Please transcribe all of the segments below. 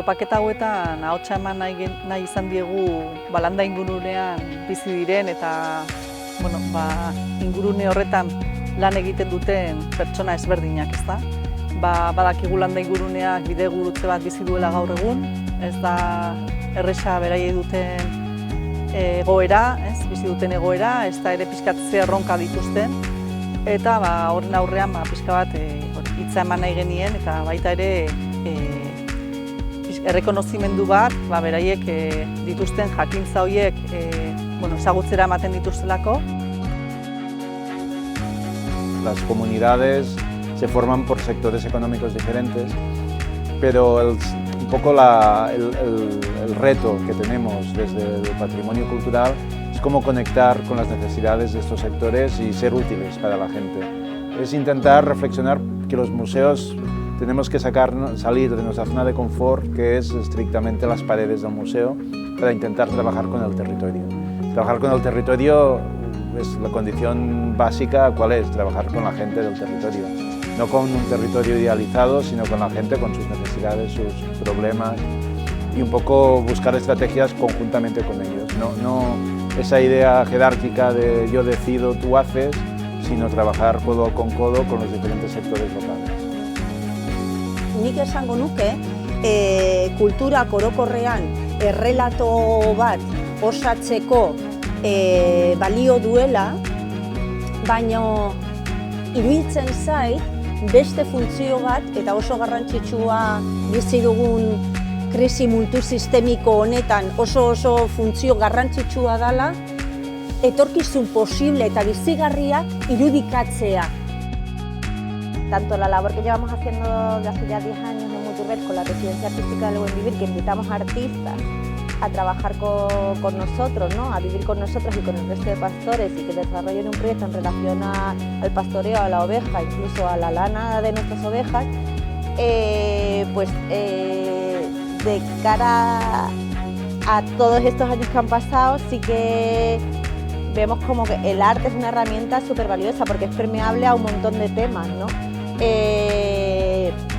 topaketa hauetan ahotsa eman nahi izan diegu landa ingurunean bizi diren eta ingurune horretan lan egiten duten pertsona ezberdinak, ezta? Badakigu landa inguruneak bidegurutze bat bizi duela gaur egun, ez da erresa beraiei duten egoera, bizi duten egoera, ez da ere pixkat ze erronka dituzten, eta horren aurrean pixka bat hitza eman nahi genien eta baita ere errekonozimendu bat beraiek dituzten jakintza horiek ezagutzera ematen dituztelako. Las comunidades se forman por sectores económicos diferentes, pero un poco el reto que tenemos desde el patrimonio cultural es cómo conectar con las necesidades de estos sectores y ser útiles para la gente. Es intentar reflexionar que los museos tenemos que salir de nuestra zona de confort, que es estrictamente las paredes del museo, para intentar trabajar con el territorio. Trabajar con el territorio es la condición básica, ¿cuál es? Trabajar con la gente del territorio. No con un territorio idealizado, sino con la gente, con sus necesidades, sus problemas, y un poco buscar estrategias conjuntamente con ellos. No esa idea jerárquica de yo decido, tú haces, sino trabajar codo con codo con los diferentes sectores locales. Nik esango nuke, kultura orokorrean errelato bat osatzeko balio duela, baina iruditzen zait beste funtzio bat eta oso garrantzitsua bizi dugun krisi multisistemiko honetan oso funtzio garrantzitsua dela, etorkizun posible eta bizigarriak irudikatzea. Tanto la labor que llevamos haciendo de hace ya 10 años en Muturbet con la Residencia Artística del Buen Vivir, que invitamos a artistas a trabajar con nosotros, ¿no? A vivir con nosotros y con el resto de pastores y que desarrollen un proyecto en relación al pastoreo, a la oveja, incluso a la lana de nuestras ovejas, de cara a todos estos años que han pasado, sí que vemos como que el arte es una herramienta súper valiosa porque es permeable a un montón de temas, ¿no?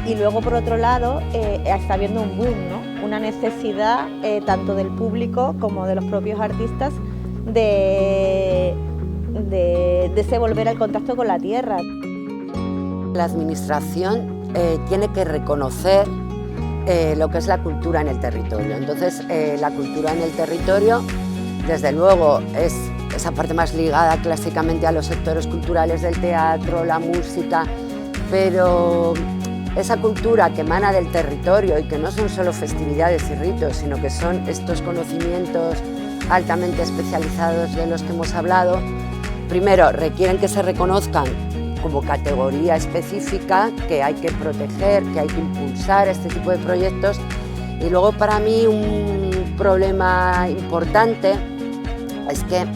Y luego, por otro lado, está habiendo un boom, ¿no? Una necesidad tanto del público como de los propios artistas de volver al contacto con la tierra. La administración tiene que reconocer lo que es la cultura en el territorio. Entonces, la cultura en el territorio, desde luego, es esa parte más ligada clásicamente a los sectores culturales del teatro, la música, pero esa cultura que emana del territorio y que no son solo festividades y ritos, sino que son estos conocimientos altamente especializados de los que hemos hablado, primero requieren que se reconozcan como categoría específica, que hay que proteger, que hay que impulsar este tipo de proyectos. Y luego, para mí, un problema importante es que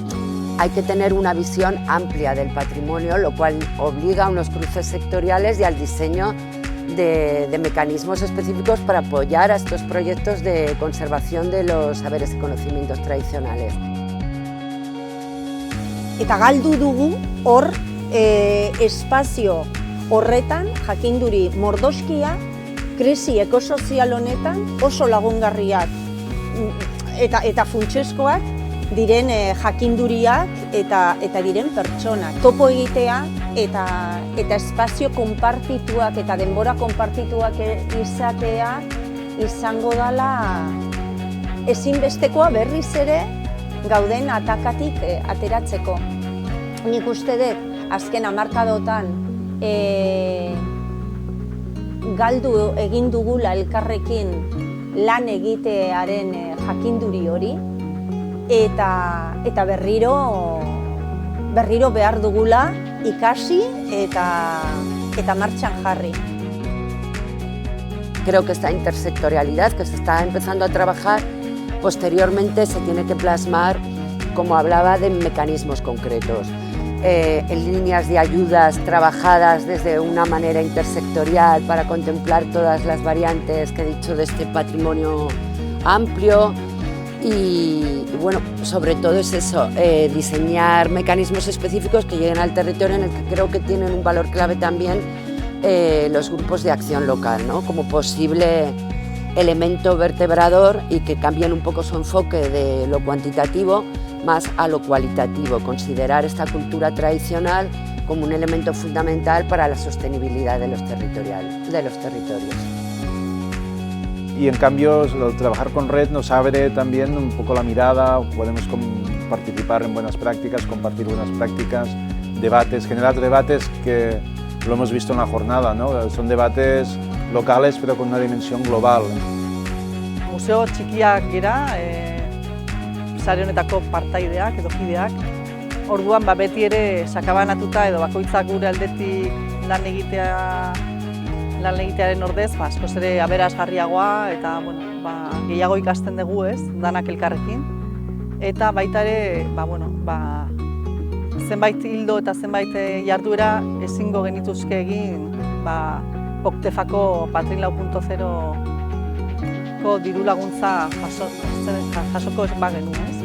hay que tener una visión amplia del patrimonio, lo cual obliga a unos cruces sectoriales y al diseño de mecanismos específicos para apoyar a estos proyectos de conservación de los saberes y conocimientos tradicionales. Eta galdu dugu hor espazio horretan jakinduri mordoskia krisi ekosozial honetan oso lagungarriak eta funtsezkoak diren jakinduriak eta diren pertsonak. Topo egitea eta espazio konpartituak eta denbora konpartituak izatea izango dela ezinbestekoa berriz ere gauden atakatik ateratzeko. Nik uste dut azken hamarkadotan galdu egin dugula elkarrekin lan egitearen jakinduri hori, eta berriro behar dugula ikasi eta martxan jarri. Creo que esta intersectorialidad que se está empezando a trabajar posteriormente se tiene que plasmar, como hablaba, de mecanismos concretos, en líneas de ayudas trabajadas desde una manera intersectorial para contemplar todas las variantes que he dicho de este patrimonio amplio. Y bueno, sobre todo es eso, diseñar mecanismos específicos que lleguen al territorio, en el que creo que tienen un valor clave también los grupos de acción local, ¿no? Como posible elemento vertebrador y que cambien un poco su enfoque de lo cuantitativo más a lo cualitativo, considerar esta cultura tradicional como un elemento fundamental para la sostenibilidad de los territorios. Y en cambio, el trabajar con red nos abre también un poco la mirada, podemos participar en buenas prácticas, compartir buenas prácticas, debates, generar debates que lo hemos visto en la jornada, ¿no? Son debates locales pero con una dimensión global. Museo txikiak gera, sare honetako partaideak edo kideak. Orduan beti ere sakabanatuta edo bakoitzak gure aldetik lan egitearen ordez, askoz ere aberasgarriagoa eta gehiago ikasten dugu, ez, danak elkarrekin. Eta baita ere, zenbait hildo eta zenbait jarduera ezingo genituzke egin Oktefako Patrin 4.0ko diru laguntza jasoko ez bagenu, ez?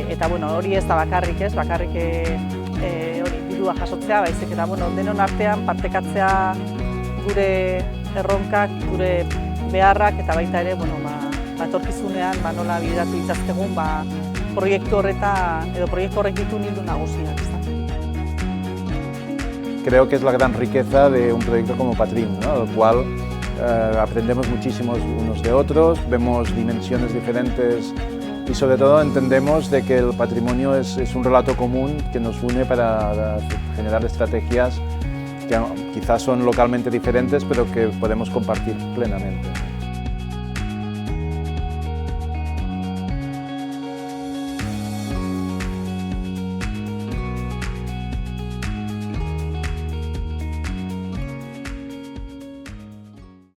Eta hori ez da bakarrik, ez? Bakarrik hori dirua jasotzea, baizik eta denon artean partekatzea gure erronkak, gure beharrak eta baita ere etorkizunean nola bideratu ditzazkegun proiektu horretan edo proiektu horrek ditu hildo nagusiak. Creo que es la gran riqueza de un proyecto como Patrim, ¿no? El cual aprendemos muchísimo unos de otros, vemos dimensiones diferentes y sobre todo entendemos de que el patrimonio es un relato común que nos une para generar estrategias que quizás son localmente diferentes pero que podemos compartir plenamente.